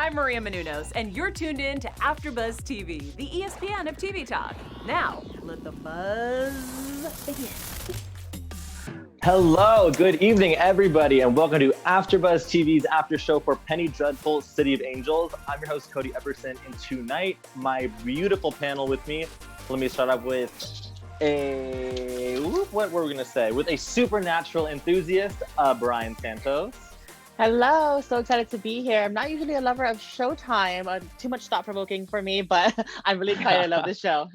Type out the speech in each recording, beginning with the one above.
I'm Maria Menounos, and you're tuned in to AfterBuzz TV, the ESPN of TV talk. Now, let the buzz begin. Hello, good evening, everybody, and welcome to AfterBuzz TV's after show for Penny Dreadful City of Angels. I'm your host, Cody Epperson, and tonight, my beautiful panel with me. Let me start off with what were we gonna say? With a supernatural enthusiast, Brian Santos. Hello, so excited to be here. I'm not usually a lover of Showtime. Too much thought-provoking for me, but I'm really excited. I love this show.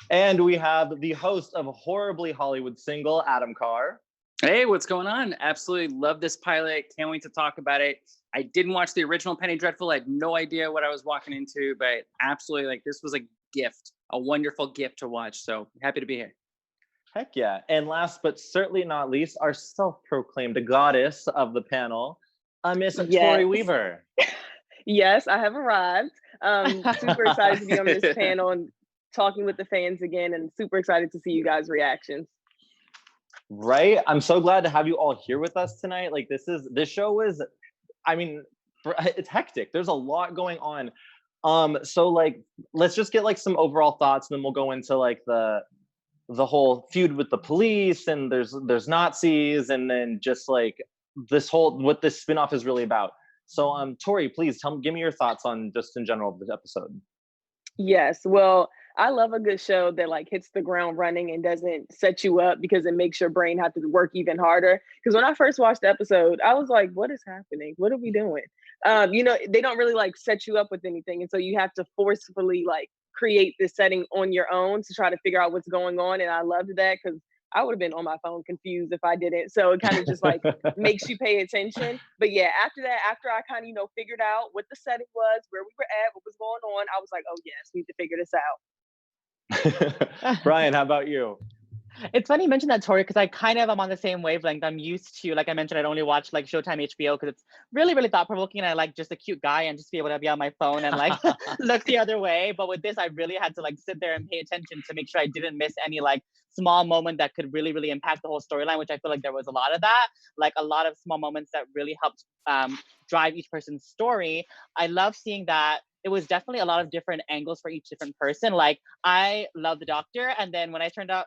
And we have the host of Horribly Hollywood Single, Adam Carr. Hey, what's going on? Absolutely love this pilot. Can't wait to talk about it. I didn't watch the original Penny Dreadful. I had no idea what I was walking into, but absolutely, this was a gift, a wonderful gift to watch. So happy to be here. Heck yeah. And last but certainly not least, our self-proclaimed goddess of the panel, Miss Tori Weaver. Yes, I have arrived. Super excited to be on this panel and talking with the fans again, and super excited to see you guys' reactions. Right? I'm so glad to have you all here with us tonight. This show is, it's hectic. There's a lot going on. So let's just get some overall thoughts, and then we'll go into the whole feud with the police, and there's Nazis, and then just this whole what this spinoff is really about. So Tori, please give me your thoughts on just in general the episode. Yes, well, I love a good show that hits the ground running and doesn't set you up because it makes your brain have to work even harder. Because when I first watched the episode, I was like, what is happening? What are we doing? They don't really set you up with anything, and so you have to forcefully create this setting on your own to try to figure out what's going on. And I loved that because I would have been on my phone confused if I didn't. So it kind of just makes you pay attention. But yeah, after I kind of, figured out what the setting was, where we were at, what was going on, I was like, oh yes, we need to figure this out. Brian, how about you? It's funny you mentioned that, Tori, because I kind of am on the same wavelength. I'm used to, like I mentioned, I'd only watch Showtime HBO because it's really, really thought-provoking, and I like just a cute guy and just be able to be on my phone and look the other way. But with this, I really had to sit there and pay attention to make sure I didn't miss any small moment that could really, really impact the whole storyline, which I feel like there was a lot of that, a lot of small moments that really helped drive each person's story. I love seeing that. It was definitely a lot of different angles for each different person. I love the doctor, and then when I found out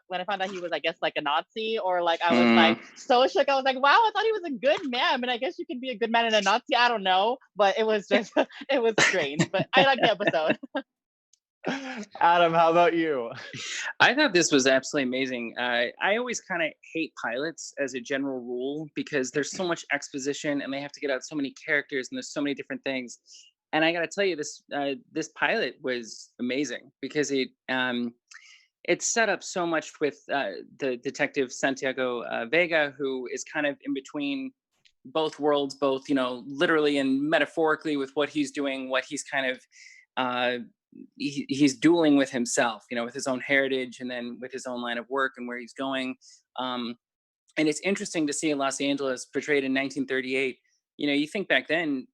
he was, I guess, a Nazi, or I was so shook. I was like, wow, I thought he was a good man. I mean, I guess you can be a good man and a Nazi. I don't know, but it was just it was strange. But I liked the episode. Adam, how about you? I thought this was absolutely amazing. I always kind of hate pilots as a general rule because there's so much exposition and they have to get out so many characters and there's so many different things. And I got to tell you, this pilot was amazing because it set up so much with the detective Santiago Vega, who is kind of in between both worlds, both literally and metaphorically with what he's doing, what he's kind of he's dueling with himself, with his own heritage and then with his own line of work and where he's going. And it's interesting to see Los Angeles portrayed in 1938. You think back then.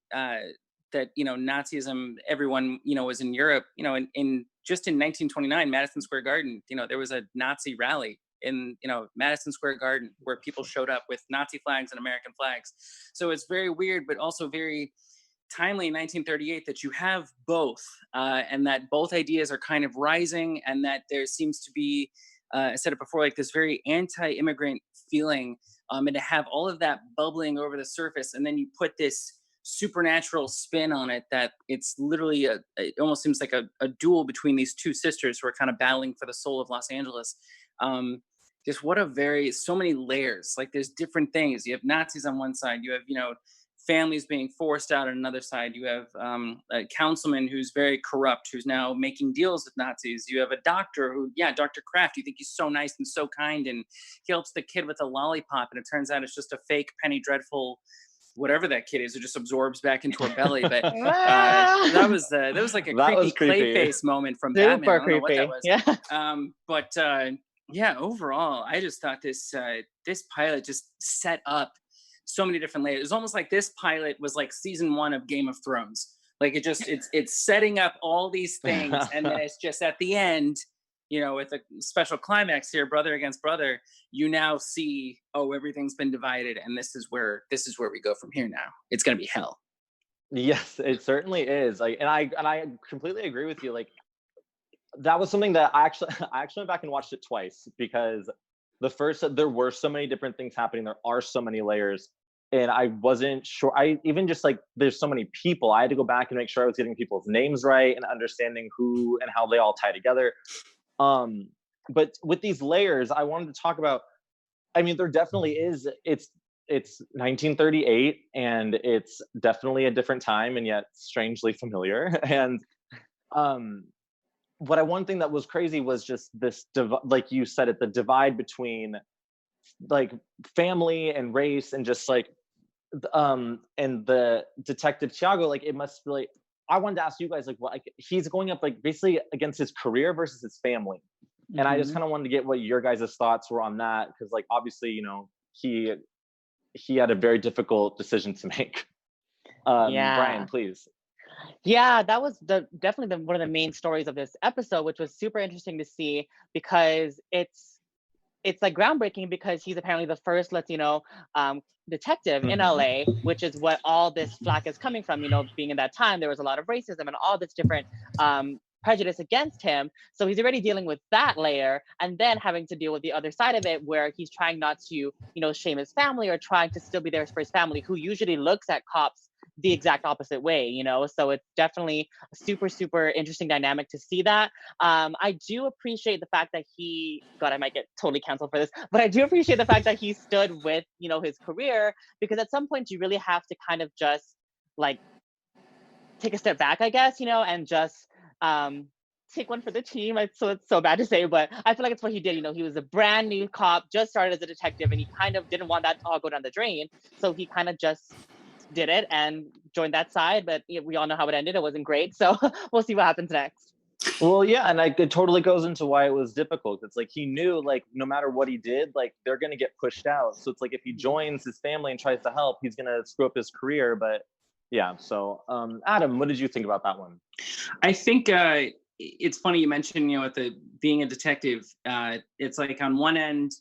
That Nazism, everyone was in Europe. In just in 1929, Madison Square Garden, there was a Nazi rally in Madison Square Garden where people showed up with Nazi flags and American flags. So it's very weird, but also very timely in 1938 that you have both, and that both ideas are kind of rising, and that there seems to be, I said it before, this very anti-immigrant feeling, and to have all of that bubbling over the surface, and then you put this supernatural spin on it that it's literally it almost seems like a duel between these two sisters who are kind of battling for the soul of Los Angeles. Just so many layers. There's different things. You have Nazis on one side, you have families being forced out on another side, you have a councilman who's very corrupt, who's now making deals with Nazis, you have a doctor who, Dr. Kraft, you think he's so nice and so kind and he helps the kid with a lollipop, and it turns out it's just a fake Penny Dreadful whatever that kid is, who just absorbs back into her belly. But that was like a creepy Clayface moment from Batman. I don't know what that was. Yeah. Overall, I just thought this pilot just set up so many different layers. It was almost like this pilot was like season 1 of Game of Thrones. It's setting up all these things, and then it's just at the end, with a special climax here, brother against brother, you now see, everything's been divided, and this is where we go from here now. It's going to be hell. Yes, it certainly is. Like, and I completely agree with you. Like, that was something that I actually went back and watched it twice because there were so many different things happening. There are so many layers, and I wasn't sure. I even just like there's so many people. I had to go back and make sure I was getting people's names right and understanding who and how they all tie together. Um, but with these layers, I wanted to talk about. I mean, there definitely is. It's 1938, and it's definitely a different time, and yet strangely familiar. And um, one thing that was crazy was just this, like you said it, the divide between like family and race, and just like and the detective Tiago, like it must really. I wanted to ask you guys, like, what, like, he's going up like basically against his career versus his family. And I just kind of wanted to get what your guys' thoughts were on that, because like obviously, you know, he had a very difficult decision to make. Brian, Yeah. please. Yeah, that was definitely one of the main stories of this episode, which was super interesting to see because it's like groundbreaking because he's apparently the first Latino detective in LA, which is what all this flack is coming from. You know, being in that time, there was a lot of racism and all this different prejudice against him. So he's already dealing with that layer, and then having to deal with the other side of it, where he's trying not to, you know, shame his family or trying to still be there for his family, who usually looks at cops the exact opposite way, you know. So it's definitely a super, super interesting dynamic to see that. I do appreciate the fact that God, I might get totally canceled for this, but I do appreciate the fact that he stood with, you know, his career, because at some point you really have to kind of just like take a step back, I guess, you know, and just take one for the team. So it's so bad to say, but I feel like it's what he did. You know, he was a brand new cop, just started as a detective, and he kind of didn't want that to all go down the drain. So he kind of just did it and joined that side. But we all know how it ended. It wasn't great. So we'll see what happens next. Well, yeah, and it totally goes into why it was difficult. It's like he knew, like, no matter what he did, like they're gonna get pushed out. So it's like if he joins his family and tries to help, he's gonna screw up his career. But yeah, so Adam, what did you think about that one? I think it's funny you mentioned, you know, with the being a detective. It's like on one end,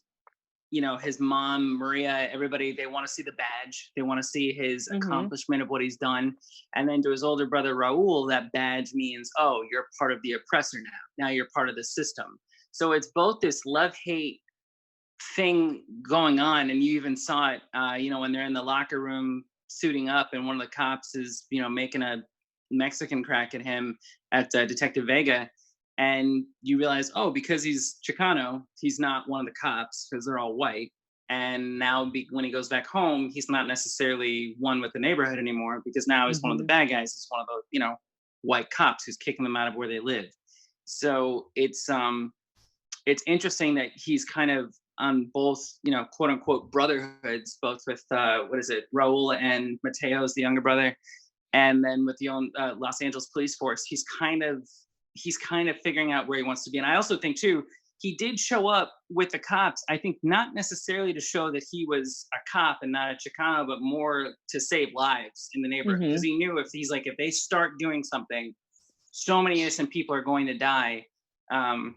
you know, his mom, Maria, everybody, they want to see the badge. They want to see his accomplishment of what he's done. And then to his older brother, Raul, that badge means, oh, you're part of the oppressor now. Now you're part of the system. So it's both this love-hate thing going on. And you even saw it, you know, when they're in the locker room suiting up and one of the cops is, you know, making a Mexican crack at him, at Detective Vega. And you realize, oh, because he's Chicano, he's not one of the cops because they're all white. And now when he goes back home, he's not necessarily one with the neighborhood anymore, because now he's one of the bad guys. He's one of the, you know, white cops who's kicking them out of where they live. So it's interesting that he's kind of on both, you know, quote unquote brotherhoods, both with Raul and Mateo is the younger brother, and then with the Los Angeles police force, he's kind of figuring out where he wants to be. And I also think too, he did show up with the cops, I think not necessarily to show that he was a cop and not a Chicano, but more to save lives in the neighborhood. Because he knew if they start doing something, so many innocent people are going to die. And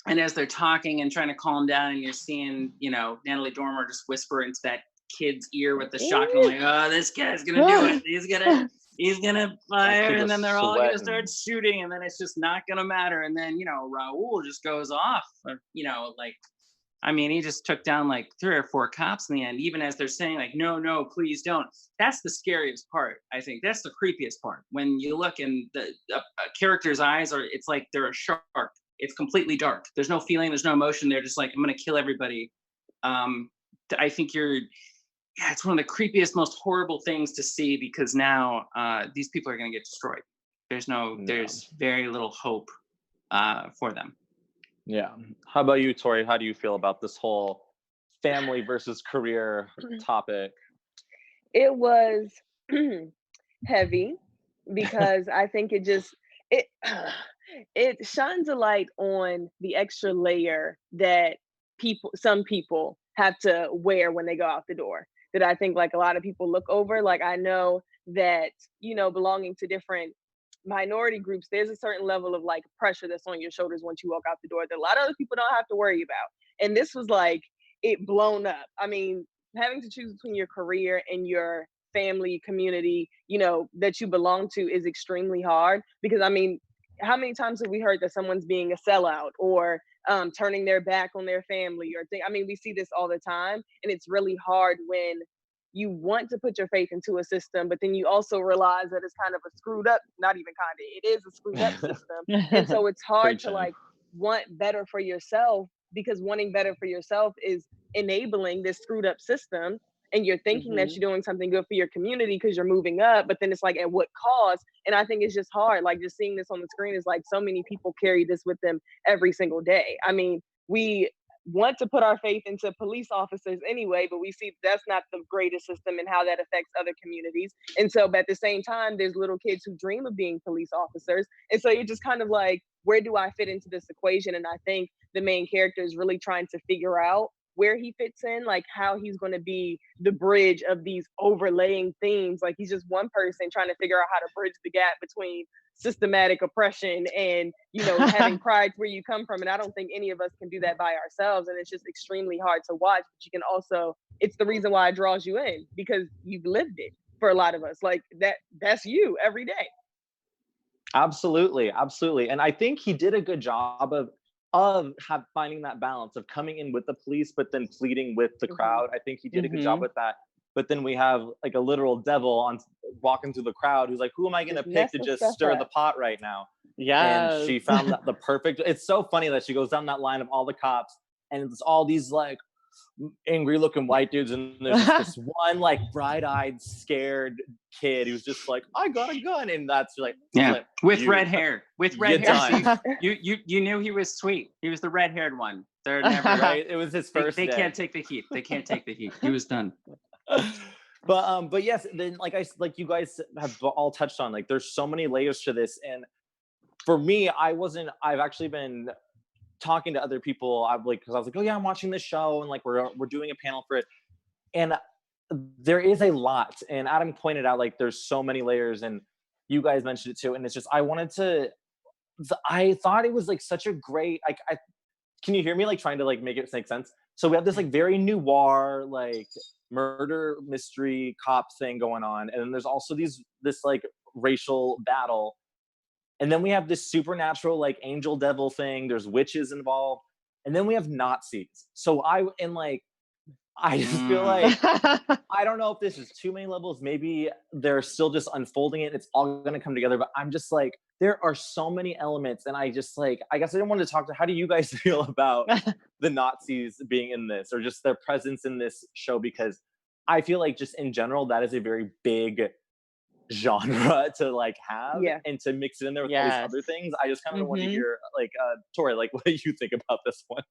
as they're talking and trying to calm down, and you're seeing, you know, Natalie Dormer just whisper into that kid's ear with the shotgun, like, oh, this guy's gonna do it. He's gonna fire, and then they're all gonna start shooting, and then it's just not gonna matter. And then, you know, Raul just goes off, you know, like, I mean, he just took down like 3 or 4 cops in the end, even as they're saying like, no, please don't. That's the scariest part. I think that's the creepiest part. When you look in the character's eyes, it's like they're a shark. It's completely dark. There's no feeling, there's no emotion. They're just like, I'm gonna kill everybody. I think it's one of the creepiest, most horrible things to see, because now these people are gonna get destroyed. There's very little hope for them. Yeah. How about you, Tori? How do you feel about this whole family versus career topic? It was heavy because I think it shines a light on the extra layer that some people have to wear when they go out the door, that I think like a lot of people look over. Like, I know that, you know, belonging to different minority groups, there's a certain level of like pressure that's on your shoulders once you walk out the door that a lot of other people don't have to worry about. And this was like it blown up. I mean, having to choose between your career and your family, community, you know, that you belong to is extremely hard. Because I mean, how many times have we heard that someone's being a sellout or turning their back on their family or I mean, we see this all the time, and it's really hard when you want to put your faith into a system, but then you also realize that it's kind of a screwed up, not even kind of, it is a screwed up system. And so it's hard to Preaching. like want better for yourself, because wanting better for yourself is enabling this screwed up system. And you're thinking that you're doing something good for your community because you're moving up, but then it's like, at what cost? And I think it's just hard. Like, just seeing this on the screen is like, so many people carry this with them every single day. I mean, we want to put our faith into police officers anyway, but we see that's not the greatest system and how that affects other communities. And so, but at the same time, there's little kids who dream of being police officers. And so you're just kind of like, where do I fit into this equation? And I think the main character is really trying to figure out where he fits in, like how he's going to be the bridge of these overlaying themes. Like, he's just one person trying to figure out how to bridge the gap between systematic oppression and, you know, having pride where you come from. And I don't think any of us can do that by ourselves. And it's just extremely hard to watch. But you can also, it's the reason why it draws you in, because you've lived it for a lot of us. Like that's you every day. Absolutely, absolutely. And I think he did a good job of finding that balance of coming in with the police, but then pleading with the crowd. I think he did a good job with that. But then we have like a literal devil on walking through the crowd who's like, who am I going to pick to just stir the pot right now? Yeah. And she found that the perfect, it's so funny that she goes down that line of all the cops and it's all these like angry looking white dudes, and there's just this one like bright-eyed scared kid who's just like, I got a gun, and that's like, with red hair, done. You knew he was sweet. He was the red-haired one. They're never right. It was his first they day. can't take the heat. They can't take the heat. He was done. But yes, then like you guys have all touched on, like there's so many layers to this, and for me, I've actually been talking to other people. Because I was like, oh yeah, I'm watching this show, and like we're doing a panel for it, and there is a lot. And Adam pointed out like there's so many layers, and you guys mentioned it too. And it's just I thought it was like such a great can you hear me like trying to like make it make sense? So we have this like very noir like murder mystery cop thing going on, and then there's also this like racial battle. And then we have this supernatural, like angel devil thing. There's witches involved. And then we have Nazis. So I just feel like, I don't know if this is too many levels. Maybe they're still just unfolding it. It's all going to come together. But I'm just like, there are so many elements. And I guess I didn't want to talk to, how do you guys feel about the Nazis being in this, or just their presence in this show? Because I feel like just in general, that is a very big genre to like have, and to mix it in there with all these other things. I just kind of want to hear like Tori, like what do you think about this one?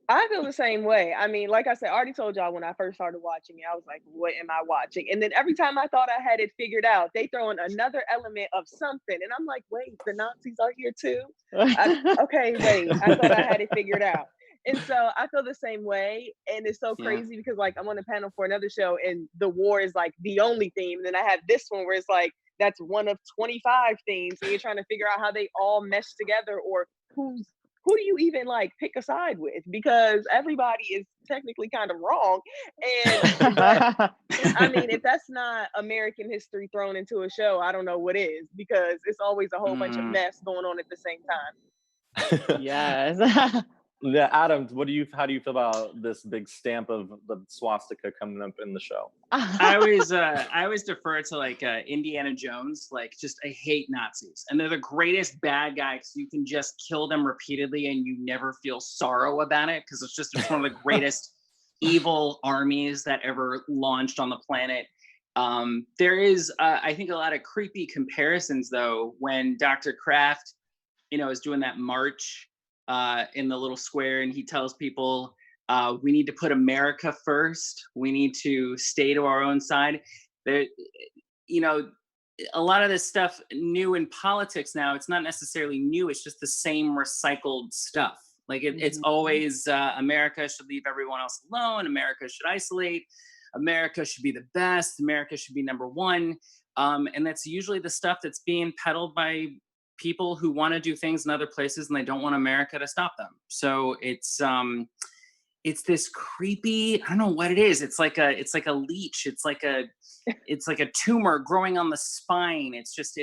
I feel the same way. I mean, like I said, I already told y'all when I first started watching it, I was like, what am I watching? And then every time I thought I had it figured out, they throw in another element of something. And I'm like, wait, the Nazis are here too? Okay, wait, I thought I had it figured out. And so I feel the same way. And it's so crazy because like I'm on a panel for another show and the war is like the only theme. And then I have this one where it's like, that's one of 25 themes. And you're trying to figure out how they all mesh together, or who do you even like pick a side with? Because everybody is technically kind of wrong. And but, I mean, if that's not American history thrown into a show, I don't know what is, because it's always a whole bunch of mess going on at the same time. Yes. Yeah, Adam, how do you feel about this big stamp of the swastika coming up in the show? I always defer to like Indiana Jones. Like, just I hate Nazis, and they're the greatest bad guys. You can just kill them repeatedly, and you never feel sorrow about it, because it's one of the greatest evil armies that ever launched on the planet. There is, I think, a lot of creepy comparisons though when Dr. Kraft, is doing that march in the little square, and he tells people, we need to put America first. We need to stay to our own side. There, a lot of this stuff new in politics now, it's not necessarily new. It's just the same recycled stuff. Like it's always America should leave everyone else alone. America should isolate. America should be the best. America should be number one. And that's usually the stuff that's being peddled by people who want to do things in other places and they don't want America to stop them. So it's it's this creepy, I don't know what it is. It's like a leech. It's like a tumor growing on the spine. It's just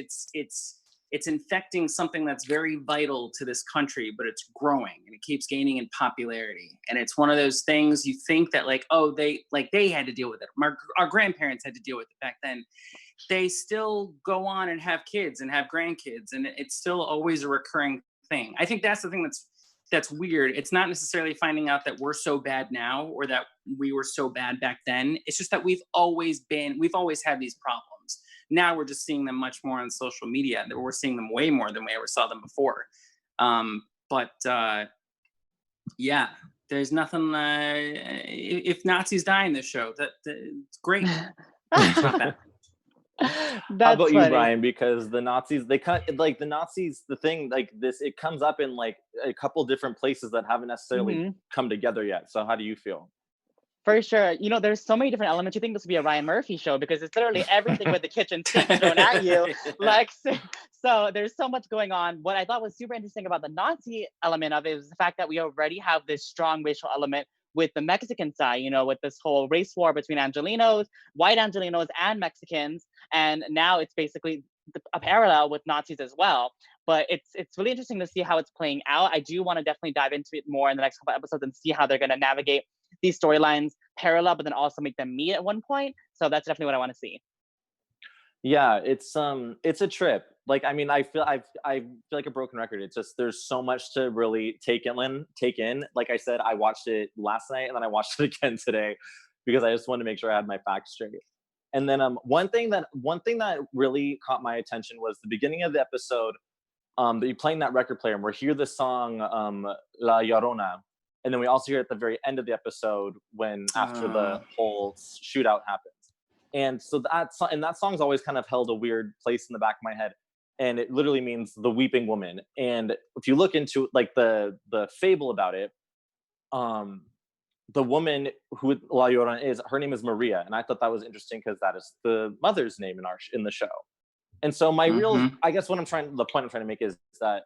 it's infecting something that's very vital to this country, but it's growing and it keeps gaining in popularity. And it's one of those things you think that like, oh, they had to deal with it. Our grandparents had to deal with it back then. They still go on and have kids and have grandkids, and it's still always a recurring thing. I think that's the thing that's weird. It's not necessarily finding out that we're so bad now or that we were so bad back then. It's just that we've always had these problems. Now we're just seeing them much more on social media. We're seeing them way more than we ever saw them before. Yeah, there's nothing. If Nazis die in this show, it's great. It's not bad. How about you, Brian? Because the Nazis, the thing like this, it comes up in like a couple different places that haven't necessarily come together yet. So how do you feel? For sure. You know, there's so many different elements. You think this would be a Ryan Murphy show because it's literally everything with the kitchen sink thrown at you. Like, so there's so much going on. What I thought was super interesting about the Nazi element of it is the fact that we already have this strong racial element with the Mexican side, you know, with this whole race war between Angelinos, white Angelinos and Mexicans. And now it's basically a parallel with Nazis as well. But it's really interesting to see how it's playing out. I do want to definitely dive into it more in the next couple episodes and see how they're going to navigate these storylines parallel, but then also make them meet at one point. So that's definitely what I want to see. Yeah, it's a trip. Like, I mean, I feel like a broken record. It's just there's so much to really take in. Like I said, I watched it last night and then I watched it again today because I just wanted to make sure I had my facts straight. And then one thing that really caught my attention was the beginning of the episode. That you're playing that record player, and we hear the song La Llorona, and then we also hear at the very end of the episode when after the whole shootout happens. And so that song's always kind of held a weird place in the back of my head, and it literally means the weeping woman. And if you look into like the fable about it, the woman who La Llorona is, her name is Maria, and I thought that was interesting because that is the mother's name in the show. And so the point I'm trying to make is that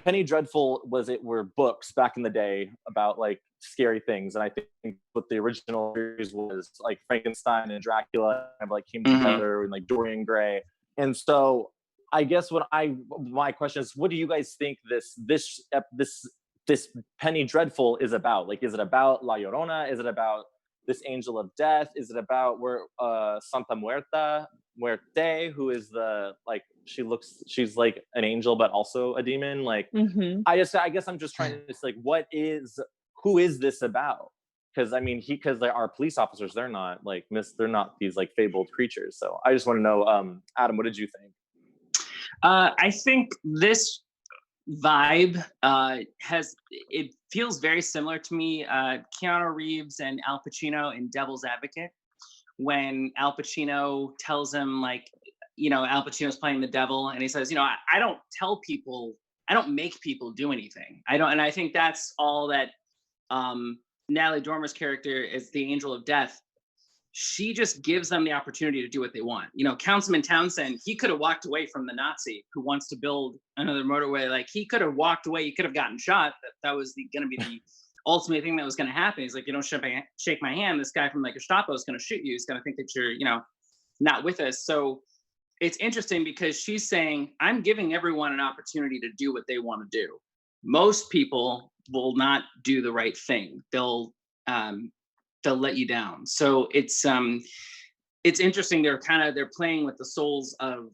Penny Dreadful were books back in the day about like scary things, and I think what the original series was like Frankenstein and Dracula kind of like came together, and like Dorian Gray. And so I guess my question is, what do you guys think this Penny Dreadful is about? Like, is it about La Llorona? Is it about this angel of death? Is it about Santa Muerte, who is she's like an angel but also a demon? Like, I guess I'm just trying to like, who is this about? Because I mean, because they are police officers, they're not these like fabled creatures. So I just want to know, Adam, what did you think? I think this vibe it feels very similar to me. Keanu Reeves and Al Pacino in Devil's Advocate, when Al Pacino tells him, like, you know, Al Pacino's playing the devil, and he says, you know, I don't tell people, I don't make people do anything. And I think that's all that Natalie Dormer's character is, the Angel of Death. She just gives them the opportunity to do what they want. You know, Councilman Townsend, he could have walked away from the Nazi who wants to build another motorway. Like, he could have walked away. He could have gotten shot. That was going to be the ultimate thing that was going to happen. He's like, you don't shake my hand. This guy from like Gestapo is going to shoot you. He's going to think that you're, you know, not with us. So it's interesting because she's saying, I'm giving everyone an opportunity to do what they want to do. Most people will not do the right thing. They'll let you down. So it's interesting. They're playing with the souls of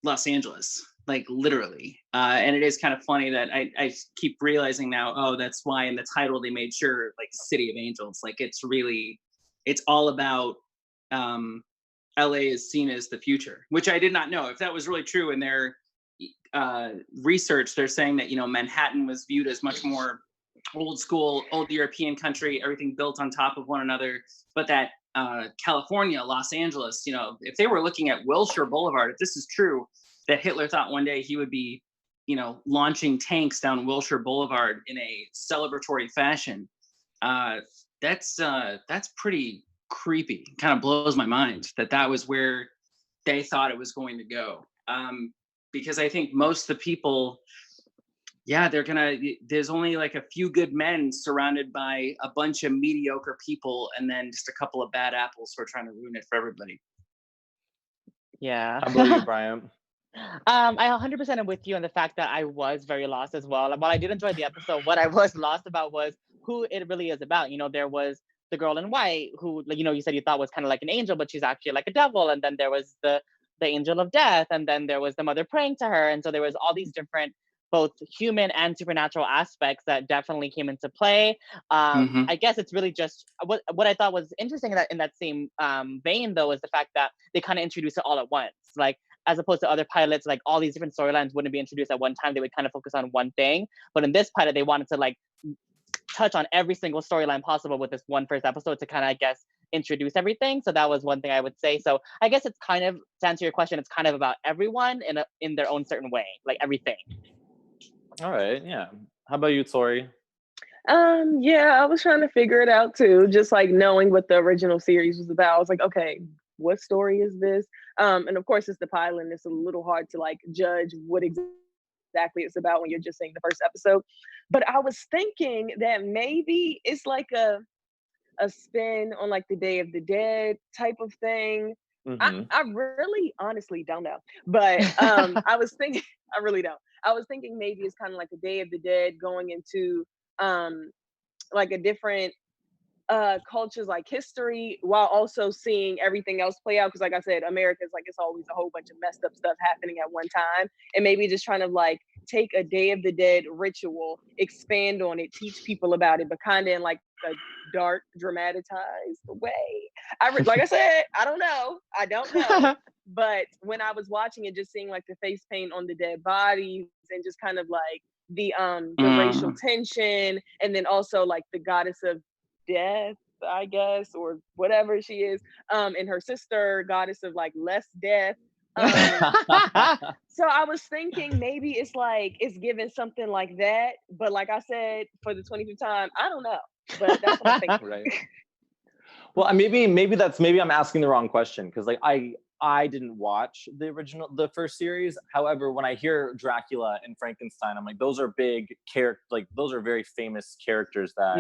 Los Angeles, like literally. And it is kind of funny that I keep realizing now, oh, that's why in the title they made sure like City of Angels. Like it's all about LA is seen as the future, which I did not know. If that was really true in their research, they're saying that, you know, Manhattan was viewed as much more old school, old European country, everything built on top of one another. But that California, Los Angeles, you know, if they were looking at Wilshire Boulevard, if this is true, that Hitler thought one day he would be, you know, launching tanks down Wilshire Boulevard in a celebratory fashion, that's pretty creepy. Kind of blows my mind that was where they thought it was going to go. Because I think most of the people yeah, there's only like a few good men surrounded by a bunch of mediocre people, and then just a couple of bad apples who are trying to ruin it for everybody. Yeah. How about you, Brian? I 100% am with you on the fact that I was very lost as well. While I did enjoy the episode, what I was lost about was who it really is about. There was the girl in white who, you said you thought was kind of like an angel, but she's actually like a devil. And then there was the angel of death, and then there was the mother praying to her. And so there was all these different, both human and supernatural aspects that definitely came into play. I guess it's really just what I thought was interesting in that same vein, though, is the fact that they kind of introduced it all at once. Like, as opposed to other pilots, like all these different storylines wouldn't be introduced at one time. They would kind of focus on one thing. But in this pilot, they wanted to like touch on every single storyline possible with this one first episode to kind of, I guess, introduce everything. So that was one thing I would say. So I guess it's kind of, to answer your question, it's kind of about everyone in their own certain way, like everything. All right, yeah. How about you, Tori? Yeah, I was trying to figure it out too. Just like knowing what the original series was about. I was like, okay, what story is this? And of course it's the pilot, and it's a little hard to like judge what exactly it's about when you're just seeing the first episode. But I was thinking that maybe it's like a spin on like the Day of the Dead type of thing. I really honestly don't know. But I was thinking, I really don't. I was thinking maybe it's kind of like a Day of the Dead going into like a different cultures, like history, while also seeing everything else play out. Because like I said, America's like, it's always a whole bunch of messed up stuff happening at one time, and maybe just trying to like take a Day of the Dead ritual, expand on it, teach people about it, but kind of in like a dark, dramatized way. Like I said, I don't know. But when I was watching it, just seeing like the face paint on the dead bodies, and just kind of like the racial tension, and then also like the goddess of death, I guess, or whatever she is, and her sister, goddess of like less death. So I was thinking maybe it's like it's given something like that, but like I said, for the 25th time, I don't know. But that's what I'm thinking. Right. Well, maybe I'm asking the wrong question, because like I didn't watch the first series. However, when I hear Dracula and Frankenstein, I'm like, those are big characters, like those are very famous characters that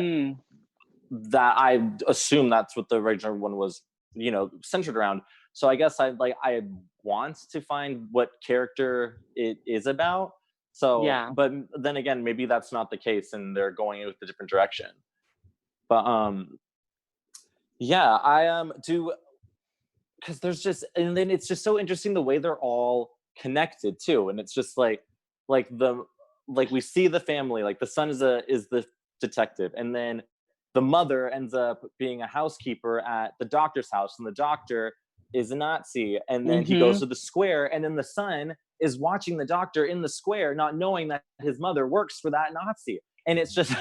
I assume that's what the original one was, centered around. So I guess I want to find what character it is about. So, yeah. But then again, maybe that's not the case, and they're going with a different direction. But yeah, I do, because there's just, and then it's just so interesting the way they're all connected too, and it's just like we see the family, like the son is the detective, and then the mother ends up being a housekeeper at the doctor's house, and the doctor is a Nazi, and then he goes to the square, and then the son is watching the doctor in the square, not knowing that his mother works for that Nazi. And it's just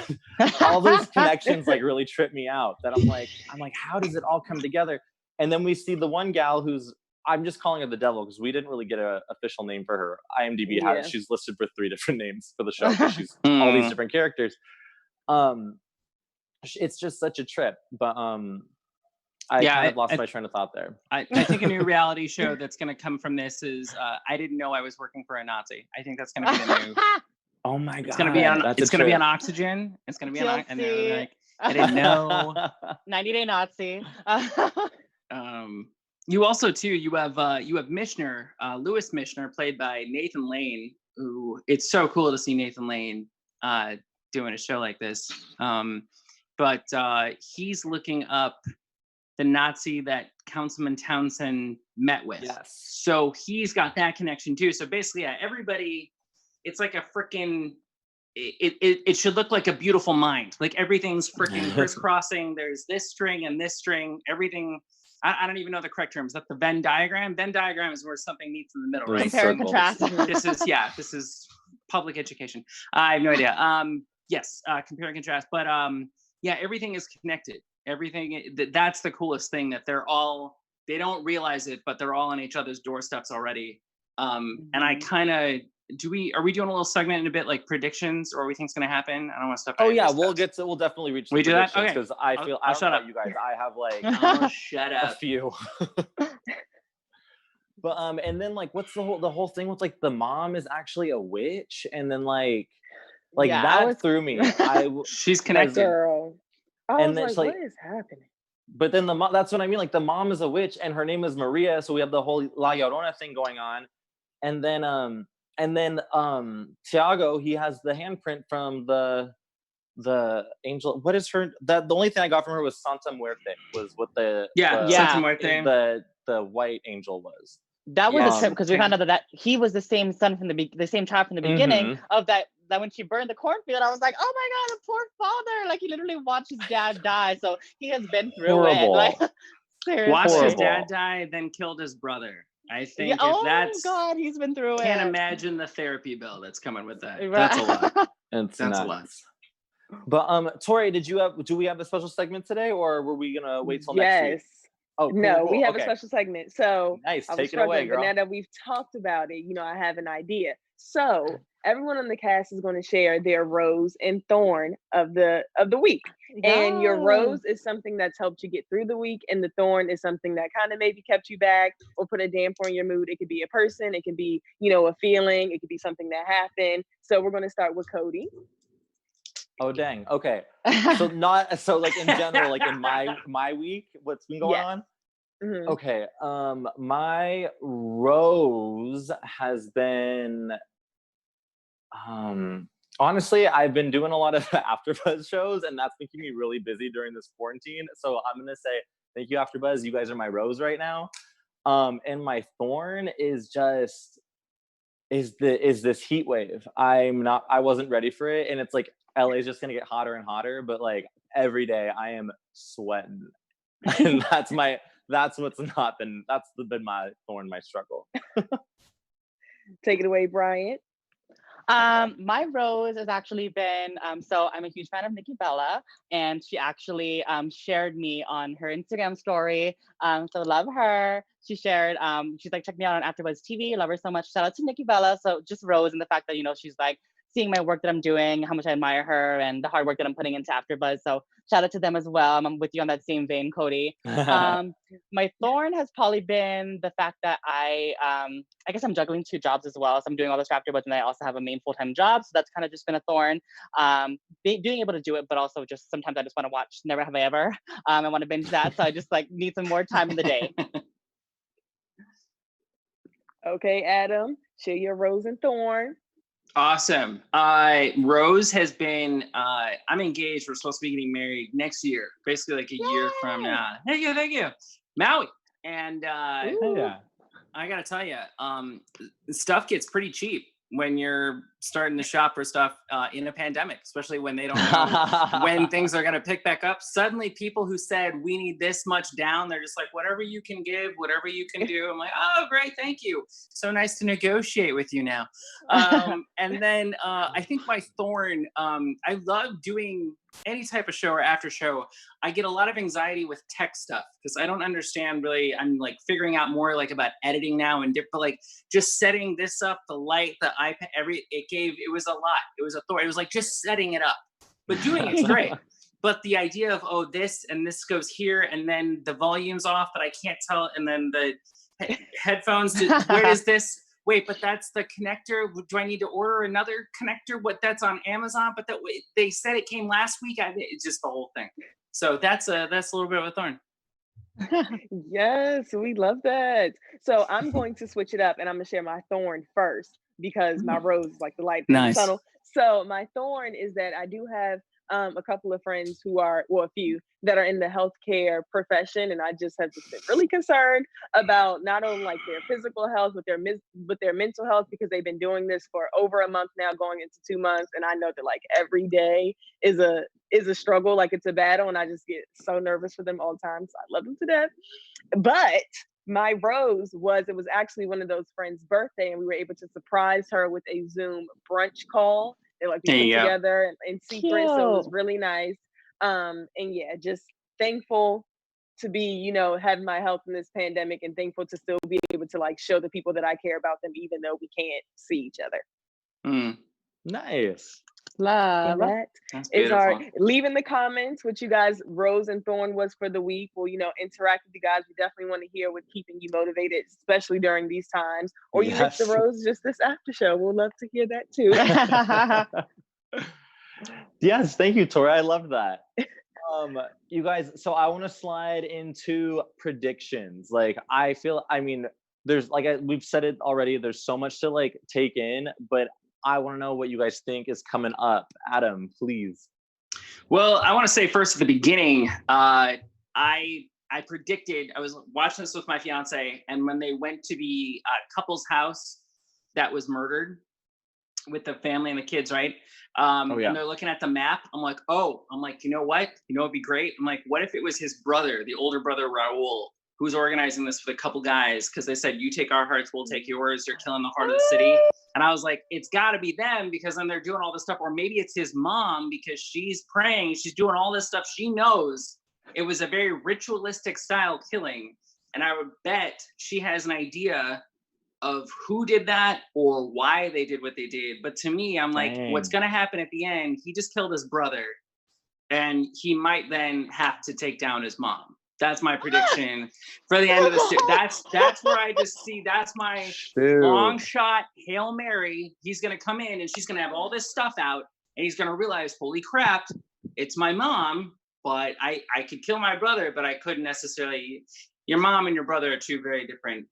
all those connections like really trip me out, that I'm like, how does it all come together? And then we see the one gal who's, I'm just calling her the devil because we didn't really get an official name for her. IMDb has, she's listed for 3 different names for the show, because she's all these different characters. It's just such a trip, but I kind of lost my train of thought there. I think a new reality show that's going to come from this is I didn't know I was working for a Nazi. I think that's going to be the new. Oh my god! It's going to be on. It's going to be on Oxygen. It's going to be on. And they're like, I didn't know. 90-Day Nazi. You also too. You have Mishner, Lewis Mishner, played by Nathan Lane. Who, it's so cool to see Nathan Lane doing a show like this. But he's looking up the Nazi that Councilman Townsend met with. Yes. So he's got that connection too. So basically, yeah, everybody, it's like a freaking, it should look like a beautiful mind. Like everything's freaking crisscrossing. There's this string and this string, everything. I don't even know the correct term. Is that the Venn diagram? Venn diagram is where something meets in the middle, right? Compare and contrast. This is public education. I have no idea. Yes, compare and contrast. But yeah, everything is connected. Everything, that's the coolest thing, that they don't realize it, but they're all on each other's doorsteps already. And I kind of, are we doing a little segment in a bit, like predictions, or what we think is going to happen? I don't want to step. Oh yeah, we'll definitely reach. We do that, okay? Because I don't know about you guys. I have like shut up. A few. But and then like, what's the whole thing with like the mom is actually a witch, and then like Like Yeah, that threw me. She's Because- connected. Girl. I And was then like, it's like- what is happening? But then that's what I mean. Like the mom is a witch, and her name is Maria. So we have the whole La Llorona thing going on, and then Tiago, he has the handprint from the angel. What is her? The only thing I got from her was Santa Muerte. Was what the Santa Muerte. the white angel was. That was Yes. a trip because we found out that he was the same son from the same child from the beginning of that when she burned the cornfield. I was like, oh my god, the poor father! Like he literally watched his dad die, so he has been through Horrible. it. Like seriously, Watched his Horrible. dad die, then killed his brother. I think Yeah, if oh that's god, he's been through it. can't imagine the therapy bill that's coming with that. Right. That's a lot. It's That's a nuts. But Tori, do we have a special segment today, or were we gonna wait till next week? Yes. Oh, cool, No, cool. we have Okay. a special segment. So Nice. I was Take it away, struggling, but girl. now that we've talked about it, I have an idea. So everyone on the cast is going to share their rose and thorn of the week. And your rose is something that's helped you get through the week, and the thorn is something that kind of maybe kept you back or put a damper on your mood. It could be a person, it could be, a feeling, it could be something that happened. So we're going to start with Cody. Oh dang. Okay. So like in general, like in my week, what's been going on? Mhm. Okay. My rose has been honestly, I've been doing a lot of AfterBuzz shows, and that's been keeping me really busy during this quarantine. So I'm gonna say thank you, AfterBuzz. You guys are my rose right now. And my thorn is this heat wave. I wasn't ready for it, and it's like LA is just gonna get hotter and hotter, but like every day I am sweating. And that's been my thorn, my struggle. Take it away, Bryant. My rose has actually been so I'm a huge fan of Nikki Bella, and she actually shared me on her Instagram story. So love her. She shared she's like, check me out on AfterBuzz TV. Love her so much. Shout out to Nikki Bella. So just rose in the fact that she's like seeing my work that I'm doing, how much I admire her, and the hard work that I'm putting into AfterBuzz. So shout out to them as well. I'm with you on that same vein, Cody. My thorn has probably been the fact that I guess I'm juggling 2 jobs as well. So I'm doing all this for AfterBuzz, and I also have a main full-time job. So that's kind of just been a thorn. Being able to do it, but also just sometimes I just want to watch Never Have I Ever. I want to binge that. So I just like need some more time in the day. Okay, Adam, share your rose and thorn. Awesome. Rose has been, I'm engaged. We're supposed to be getting married next year, basically like a year from now. Thank you. Maui. And Yeah. I got to tell you, stuff gets pretty cheap when you're starting to shop for stuff in a pandemic, especially when they don't know when things are going to pick back up. Suddenly people who said, we need this much down, they're just like, whatever you can give, whatever you can do. I'm like, oh, great. Thank you. So nice to negotiate with you now. And then I think my thorn, I love doing any type of show or after show. I get a lot of anxiety with tech stuff because I don't understand really. I'm like figuring out more like about editing now and different, like just setting this up, the light, the iPad, it was a lot. It was a thorn. It was like just setting it up, but doing it's great. But the idea of, this and this goes here and then the volume's off, but I can't tell. And then the headphones, where does this? Wait, but that's the connector. Do I need to order another connector? What that's on Amazon? But they said it came last week. It's just the whole thing. So that's a little bit of a thorn. Yes, we love that. So I'm going to switch it up, and I'm gonna share my thorn first because my rose is like the light in the tunnel. So my thorn is that I do have a couple of friends who are, well, a few that are in the healthcare profession, and I just have just been really concerned about not only like their physical health, but their mental health, because they've been doing this for over a month now, going into 2 months, and I know that like every day is a struggle, like it's a battle, and I just get so nervous for them all the time. So I love them to death. But my rose it was actually one of those friends' birthday, and we were able to surprise her with a Zoom brunch call. They like we put together in secret, so it was really nice. And yeah, just thankful to be, having my health in this pandemic, and thankful to still be able to like show the people that I care about them, even though we can't see each other. Nice. Love. That is our. Leave in the comments what you guys rose and thorn was for the week. We'll, interact with you guys. We definitely want to hear what's keeping you motivated, especially during these times. Or you missed the rose just this after show. We'll love to hear that too. Yes, thank you, Tori. I love that. You guys, so I want to slide into predictions. Like, there's we've said it already. There's so much to like take in, but I want to know what you guys think is coming up. Adam, please. Well, I want to say first at the beginning, I predicted, I was watching this with my fiance, and when they went to the couple's house that was murdered with the family and the kids, right? And they're looking at the map. I'm like, you know what? You know, it'd be great. I'm like, what if it was his brother, the older brother, Raul, who's organizing this with a couple guys? Because they said, you take our hearts, we'll take yours. You're killing the heart of the city. And I was like, it's got to be them, because then they're doing all this stuff. Or maybe it's his mom, because she's praying. She's doing all this stuff. She knows it was a very ritualistic style killing. And I would bet she has an idea of who did that or why they did what they did. But to me, I'm like, what's going to happen at the end? He just killed his brother, and he might then have to take down his mom. That's my prediction for the end of the series. That's where I just see, that's my long shot Hail Mary. He's going to come in and she's going to have all this stuff out, and he's going to realize, holy crap, it's my mom, but I could kill my brother, but I couldn't necessarily. Your mom and your brother are two very different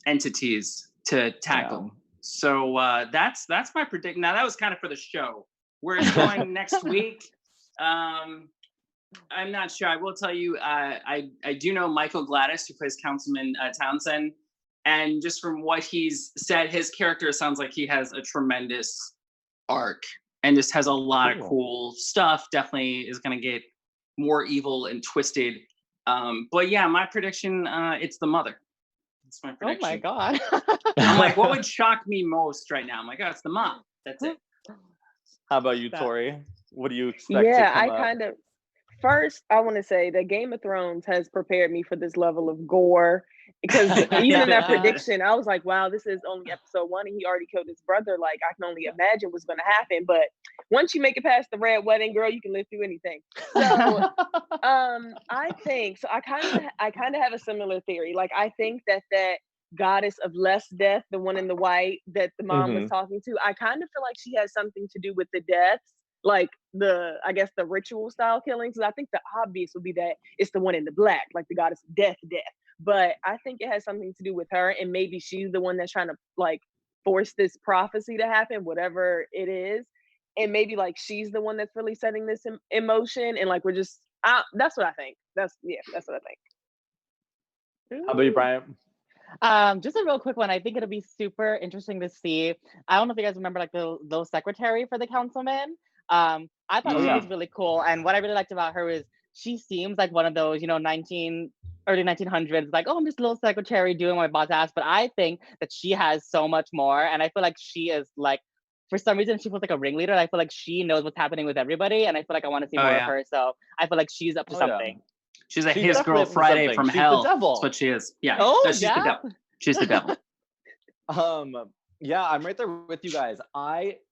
entities to tackle. So that's my prediction. Now that was kind of for the show. Where it's going next week, I'm not sure. I will tell you, I do know Michael Gladys, who plays Councilman Townsend, and just from what he's said, his character sounds like he has a tremendous arc and just has a lot of cool stuff. Definitely is going to get more evil and twisted. But yeah, my prediction, it's the mother. That's my prediction. Oh my God. I'm like, what would shock me most right now? I'm like, oh, it's the mom. That's it. How about you, Tori? What do you expect to come up? First, I want to say that Game of Thrones has prepared me for this level of gore, because even in that prediction, I was like, wow, this is only episode 1 and he already killed his brother. Like, I can only imagine what's going to happen. But once you make it past the red wedding, girl, you can live through anything. So I think, so I kind of have a similar theory. Like, I think that goddess of less death, the one in the white that the mom was talking to, I kind of feel like she has something to do with the deaths. Like the ritual style killings. I think the obvious would be that it's the one in the black, like the goddess of death. But I think it has something to do with her, and maybe she's the one that's trying to like force this prophecy to happen, whatever it is. And maybe like she's the one that's really setting this in motion, and like we're just that's what I think. That's what I think. How about you, Brian? Just a real quick one. I think it'll be super interesting to see. I don't know if you guys remember like the little secretary for the councilman. I thought she was really cool, and what I really liked about her is she seems like one of those, early 1900s, like, oh, I'm just a little secretary doing what my boss asks. But I think that she has so much more, and I feel like she is like, for some reason, she feels like a ringleader. I feel like she knows what's happening with everybody, and I feel like I want to see more of her. So I feel like she's up to something. She's like his girl Friday from hell. The devil. That's what she is. Yeah. Oh, she's the devil. She's the devil. Yeah, I'm right there with you guys.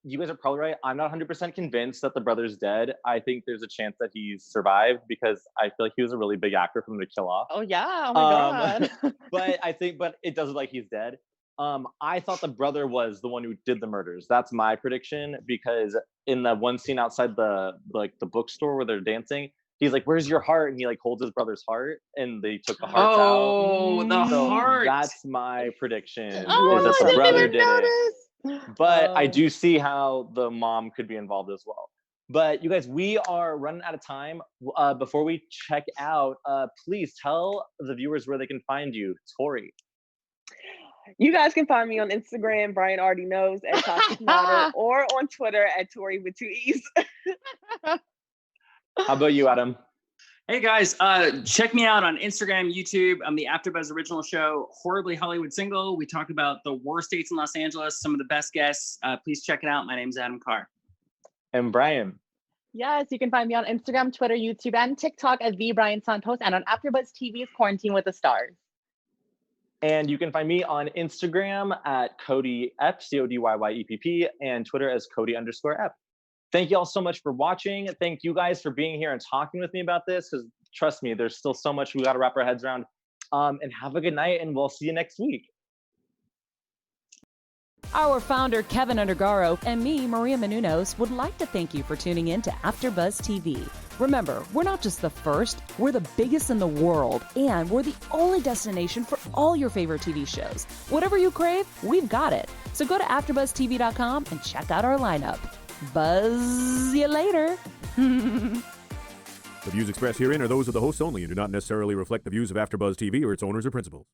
You guys are probably right. I'm not 100% convinced that the brother's dead. I think there's a chance that he's survived, because I feel like he was a really big actor for him to kill off. Oh yeah, oh my God. but it does look like he's dead. I thought the brother was the one who did the murders. That's my prediction, because in the one scene outside the bookstore where they're dancing, he's like, "Where's your heart?" And he like holds his brother's heart, and they took the hearts out. Oh, the heart. That's my prediction. Oh, is that the brother did notice. it. But I do see how the mom could be involved as well. But you guys, we are running out of time. Before we check out, please tell the viewers where they can find you, Tori. You guys can find me on Instagram, Brian already knows, at Toxic Model, or on Twitter at Tori with 2 E's. How about you, Adam? Hey guys, check me out on Instagram, YouTube. I'm the AfterBuzz original show, Horribly Hollywood Single. We talk about the worst dates in Los Angeles, some of the best guests. Please check it out. My name's Adam Carr. And Brian. Yes, you can find me on Instagram, Twitter, YouTube, and TikTok at the Brian Santos, and on AfterBuzz TV's Quarantine with the Stars. And you can find me on Instagram at Cody F, CODYYEPP, and Twitter as Cody_F. Thank you all so much for watching. Thank you guys for being here and talking with me about this, because trust me, there's still so much we got to wrap our heads around. And have a good night, and we'll see you next week. Our founder, Kevin Undergaro, and me, Maria Menounos, would like to thank you for tuning in to AfterBuzz TV. Remember, we're not just the first, we're the biggest in the world, and we're the only destination for all your favorite TV shows. Whatever you crave, we've got it. So go to AfterBuzzTV.com and check out our lineup. Buzz you later. The views expressed herein are those of the hosts only and do not necessarily reflect the views of AfterBuzz TV or its owners or principals.